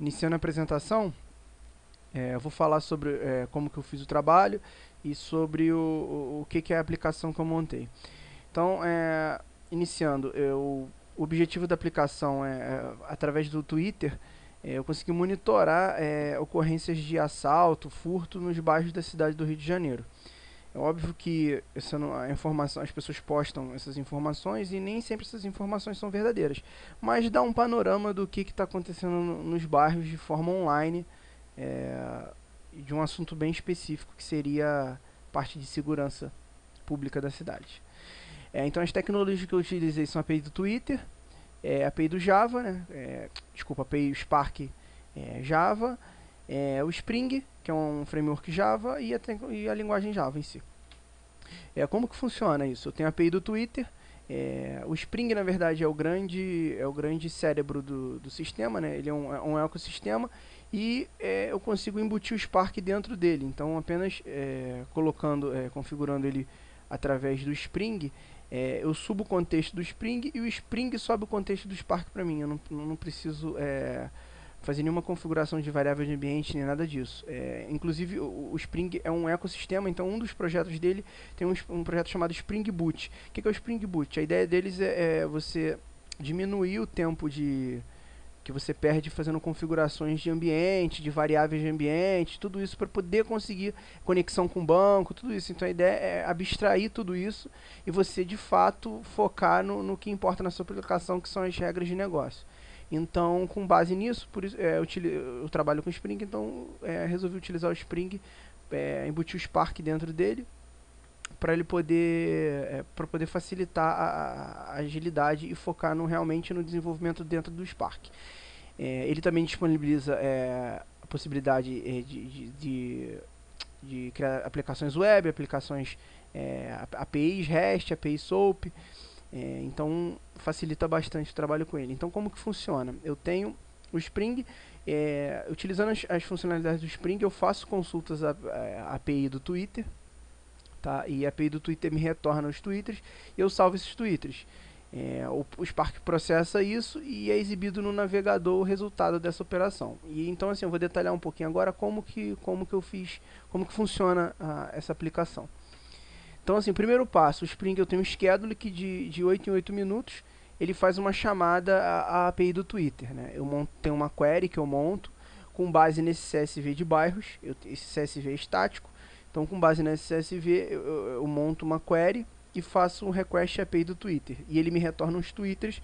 Iniciando a apresentação, eu vou falar sobre como que eu fiz o trabalho e sobre o que é a aplicação que eu montei. Então, iniciando, o objetivo da aplicação através do Twitter, eu consegui monitorar ocorrências de assalto, furto nos bairros da cidade do Rio de Janeiro. É óbvio que a informação, as pessoas postam essas informações e nem sempre essas informações são verdadeiras, mas dá um panorama do que está acontecendo nos bairros de forma online, é, de um assunto bem específico que seria parte de segurança pública da cidade. Então as tecnologias que eu utilizei são a API do Twitter, a API do Java, né? Desculpa, a API Spark Java, o Spring, que é um framework Java, e a linguagem Java em si. Como que funciona isso? Eu tenho a API do Twitter, o Spring, na verdade, é o grande cérebro do sistema, né? Ele é um ecossistema e eu consigo embutir o Spark dentro dele. Então, apenas configurando ele através do Spring, eu subo o contexto do Spring e o Spring sobe o contexto do Spark para mim. Eu não preciso fazer nenhuma configuração de variável de ambiente nem nada disso. Inclusive o Spring é um ecossistema, então um dos projetos dele tem um projeto chamado Spring Boot. O que é o Spring Boot? A ideia deles é você diminuir o tempo que você perde fazendo configurações de ambiente, de variáveis de ambiente, tudo isso para poder conseguir conexão com o banco, tudo isso. Então a ideia é abstrair tudo isso e você de fato focar no que importa na sua aplicação, que são as regras de negócio. Então, com base nisso, por isso, eu trabalho com Spring, então resolvi utilizar o Spring, embutir o Spark dentro dele, para ele poder facilitar a agilidade e focar realmente no desenvolvimento dentro do Spark. Ele também disponibiliza a possibilidade de criar aplicações web, aplicações APIs REST, API SOAP. Então facilita bastante o trabalho com ele. Então como que funciona? Eu tenho o Spring, utilizando as funcionalidades do Spring, eu faço consultas à API do Twitter, tá? E a API do Twitter me retorna os tweets e eu salvo esses tweets. O Spark processa isso e é exibido no navegador o resultado dessa operação. E então assim, eu vou detalhar um pouquinho agora como que eu fiz, como que funciona essa aplicação. Então assim, primeiro passo, o Spring eu tenho um schedule que de 8 em 8 minutos ele faz uma chamada à API do Twitter, né? Tenho uma query que eu monto com base nesse CSV de bairros, esse CSV é estático. Então com base nesse CSV eu monto uma query e faço um request API do Twitter. E ele me retorna uns twitters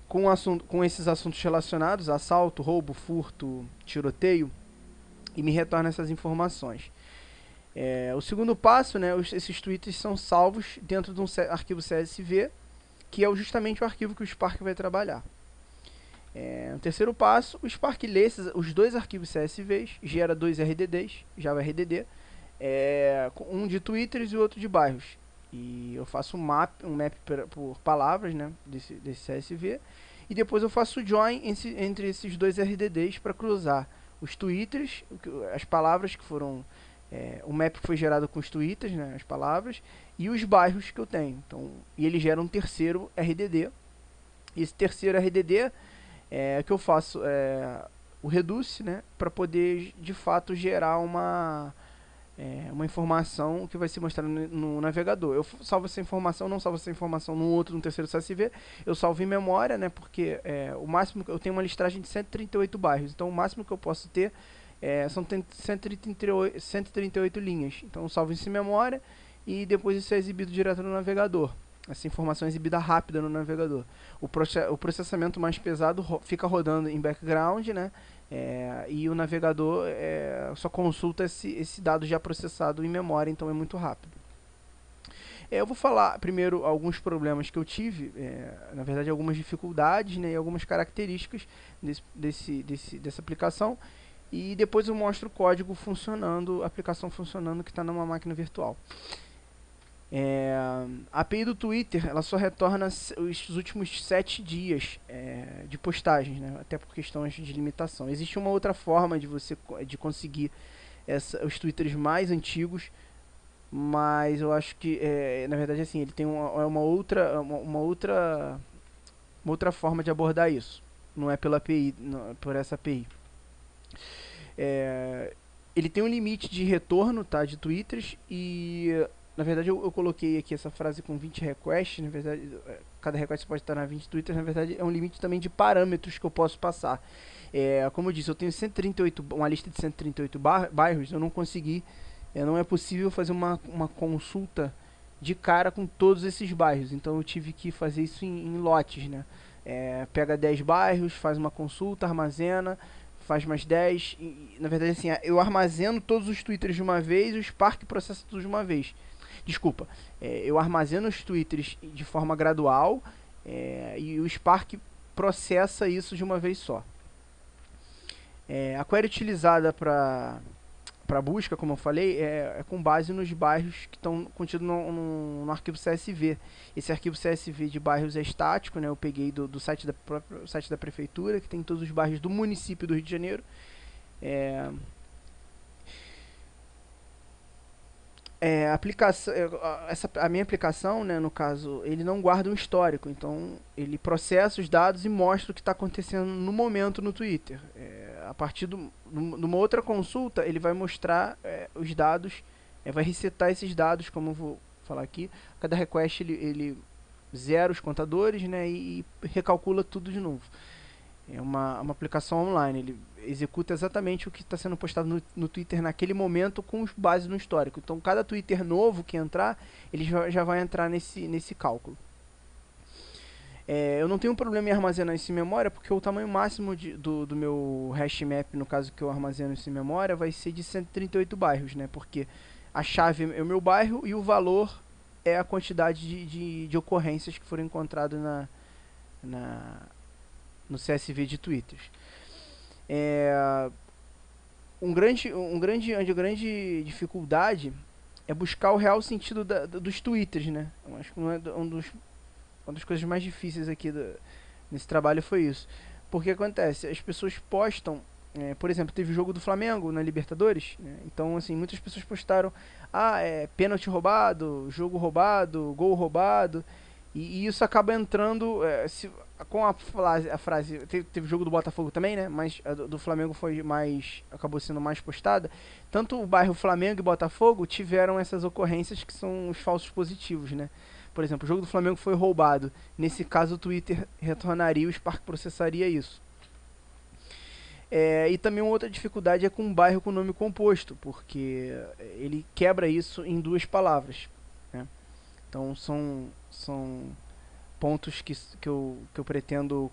com esses assuntos relacionados, assalto, roubo, furto, tiroteio, e me retorna essas informações. O segundo passo, né, esses tweets são salvos dentro de um arquivo CSV, que é justamente o arquivo que o Spark vai trabalhar. No terceiro passo, o Spark lê os dois arquivos CSVs, gera dois RDDs, Java RDD, um de twitters e o outro de bairros. E eu faço um map por palavras, né, desse CSV, e depois eu faço o join entre esses dois RDDs para cruzar os twitters, as palavras que foram o map foi gerado com os twitters, né, as palavras, e os bairros que eu tenho. Então, e ele gera um terceiro RDD. E esse terceiro RDD que eu faço o reduce, né, para poder de fato gerar uma informação que vai ser mostrada no navegador. Eu salvo essa informação, não salvo essa informação no terceiro CSV, eu salvo em memória, né, porque o máximo, eu tenho uma listagem de 138 bairros, então o máximo que eu posso ter são 138 linhas. Então eu salvo isso em memória e depois isso é exibido direto no navegador. Essa informação é exibida rápida no navegador. O processamento mais pesado fica rodando em background, né? E o navegador só consulta esse dado já processado em memória, então é muito rápido. Eu vou falar primeiro alguns problemas que eu tive, na verdade algumas dificuldades, né, e algumas características dessa aplicação, e depois eu mostro o código funcionando, a aplicação funcionando que está numa máquina virtual. A API do Twitter ela só retorna os últimos 7 dias de postagens, né? Até por questões de limitação. Existe uma outra forma de você conseguir os twitters mais antigos, mas eu acho que na verdade assim ele tem uma outra forma de abordar isso. não é pela API, por essa API. Ele tem um limite de retorno, tá, de tweets, e na verdade eu coloquei aqui essa frase com 20 requests. Na verdade, cada request pode estar na 20 twitters. Na verdade é um limite também de parâmetros que eu posso passar. Como eu disse, eu tenho 138, uma lista de 138 bairros. Eu não consegui, não é possível fazer uma consulta de cara com todos esses bairros, então eu tive que fazer isso em lotes, né? Pega 10 bairros, faz uma consulta, armazena, faz mais 10, na verdade assim, eu armazeno todos os twitters de uma vez, o Spark processa tudo de uma vez. Desculpa, eu armazeno os twitters de forma gradual, e o Spark processa isso de uma vez só. A query utilizada para busca, como eu falei, é com base nos bairros que estão contidos no arquivo CSV. Esse arquivo CSV de bairros é estático, né? Eu peguei do site site da prefeitura, que tem todos os bairros do município do Rio de Janeiro. A minha aplicação, né, no caso, ele não guarda um histórico, então ele processa os dados e mostra o que está acontecendo no momento no Twitter. A partir de uma outra consulta, ele vai mostrar os dados, vai resetar esses dados, como eu vou falar aqui. Cada request ele zera os contadores, né, e recalcula tudo de novo. É uma aplicação online, ele executa exatamente o que está sendo postado no Twitter naquele momento com base no histórico. Então cada Twitter novo que entrar, ele já vai entrar nesse cálculo. Eu não tenho problema em armazenar isso em memória, porque o tamanho máximo do meu hash map, no caso que eu armazeno isso em memória, vai ser de 138 bairros, né? Porque a chave é o meu bairro e o valor é a quantidade de ocorrências que foram encontradas no CSV de Twitter. Uma grande dificuldade é buscar o real sentido dos twitters, né? Eu acho que uma das coisas mais difíceis aqui nesse trabalho foi isso. Porque acontece, as pessoas postam, por exemplo, teve o jogo do Flamengo na Libertadores, né? Então, assim, muitas pessoas postaram, pênalti roubado, jogo roubado, gol roubado, e isso acaba entrando, com a frase teve o jogo do Botafogo também, né? Mas a do Flamengo acabou sendo mais postada. Tanto o bairro Flamengo e Botafogo tiveram essas ocorrências que são os falsos positivos, né? Por exemplo, o jogo do Flamengo foi roubado. Nesse caso, o Twitter retornaria, o Spark processaria isso. E também uma outra dificuldade é com um bairro com nome composto, porque ele quebra isso em duas palavras, né? Então são pontos que eu pretendo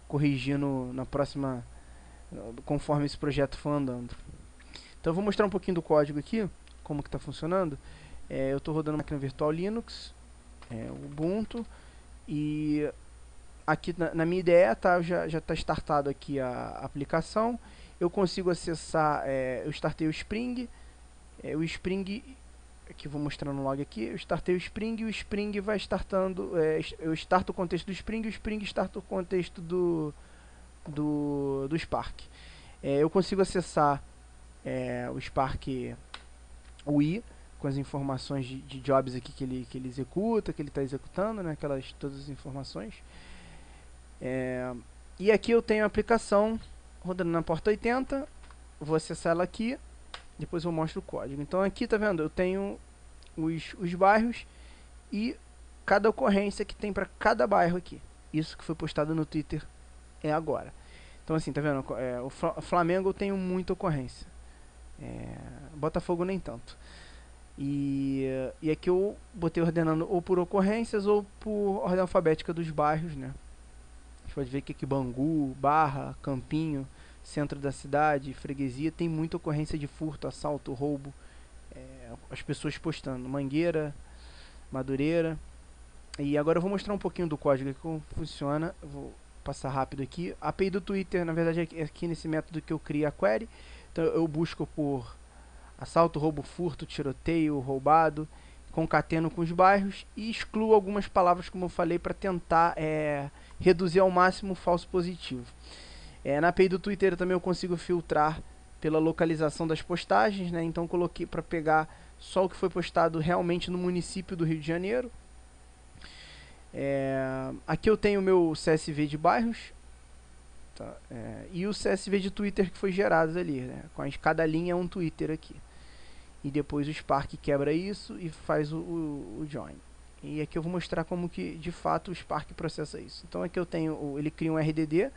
corrigir na próxima, conforme esse projeto for andando. Então eu vou mostrar um pouquinho do código aqui, como que está funcionando. Eu estou rodando uma máquina virtual Linux, Ubuntu, e aqui na minha IDE já está startado aqui a aplicação. Eu consigo acessar, eu startei o Spring, aqui vou mostrar no log aqui, eu startei o Spring e o Spring vai startando, eu starto o contexto do Spring e o Spring starta o contexto do Spark. Eu consigo acessar o Spark UI, com as informações de jobs aqui que ele executa, que ele está executando, né, todas as informações. E aqui eu tenho a aplicação rodando na porta 80, vou acessar ela aqui, depois eu mostro o código. Então aqui, tá vendo, eu tenho os bairros e cada ocorrência que tem para cada bairro aqui. Isso que foi postado no Twitter agora. Então assim, tá vendo, o Flamengo eu tenho muita ocorrência, Botafogo nem tanto. E aqui eu botei ordenando ou por ocorrências ou por ordem alfabética dos bairros, né? A gente pode ver que aqui Bangu, Barra, Campinho, centro da cidade, freguesia, tem muita ocorrência de furto, assalto, roubo. As pessoas postando Mangueira, Madureira. E agora eu vou mostrar um pouquinho do código aqui, como funciona. Eu vou passar rápido aqui. A API do Twitter, na verdade, é aqui nesse método que eu criei a query. Então eu busco por assalto, roubo, furto, tiroteio, roubado, concateno com os bairros e excluo algumas palavras, como eu falei, para tentar reduzir ao máximo o falso positivo. Na API do Twitter também eu consigo filtrar pela localização das postagens, né? Então coloquei para pegar só o que foi postado realmente no município do Rio de Janeiro. Aqui eu tenho o meu CSV de bairros. Tá? E o CSV de Twitter que foi gerado ali, né? Cada linha é um Twitter aqui. E depois o Spark quebra isso e faz o join. E aqui eu vou mostrar como que de fato o Spark processa isso. Então aqui eu tenho, ele cria um RDD,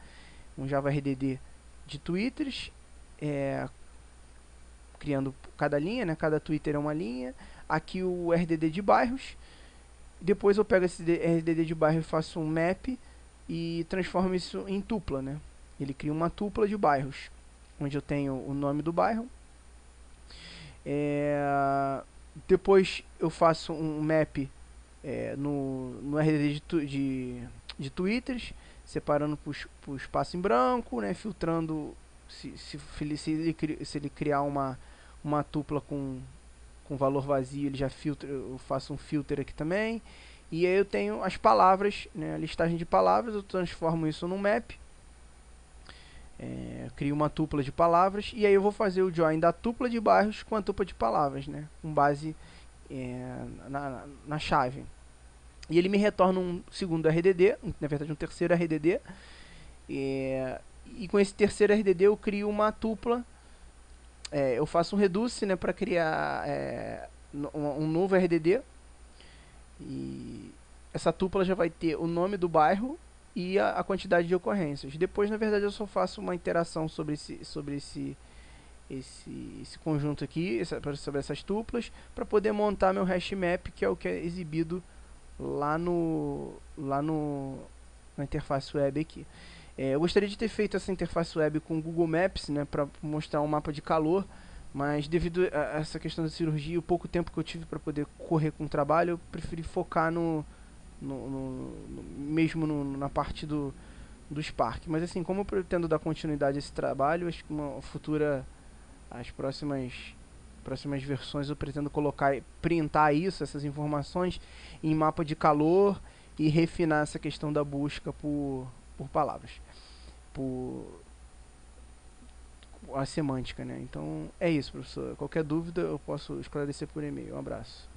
um Java RDD de Twitters, criando cada linha, né? Cada Twitter é uma linha. Aqui o RDD de bairros. Depois eu pego esse RDD de bairro e faço um map e transformo isso em tupla, né? Ele cria uma tupla de bairros, onde eu tenho o nome do bairro. Depois eu faço um map no RDD de Twitters, separando por espaço em branco, né? Filtrando se ele criar uma tupla com valor vazio, ele já filtra, eu faço um filter aqui também. E aí eu tenho as palavras, né, a listagem de palavras, eu transformo isso num map. Crio uma tupla de palavras e aí eu vou fazer o join da tupla de bairros com a tupla de palavras, né, com base na chave. E ele me retorna um segundo RDD, na verdade um terceiro RDD. E com esse terceiro RDD eu crio uma tupla. Eu faço um reduce, né, para criar um novo RDD. E essa tupla já vai ter o nome do bairro e a quantidade de ocorrências. Depois, na verdade, eu só faço uma interação sobre esse conjunto aqui, sobre essas tuplas, para poder montar meu hash map, que é o que é exibido lá na interface web aqui. Eu gostaria de ter feito essa interface web com o Google Maps, né, para mostrar um mapa de calor, mas devido a essa questão da cirurgia e o pouco tempo que eu tive para poder correr com o trabalho, eu preferi focar mesmo na parte do Spark. Mas assim, como eu pretendo dar continuidade a esse trabalho, acho que as próximas versões eu pretendo printar essas informações em mapa de calor e refinar essa questão da busca por palavras, por a semântica, né? Então é isso, professor. Qualquer dúvida eu posso esclarecer por e-mail. Um abraço.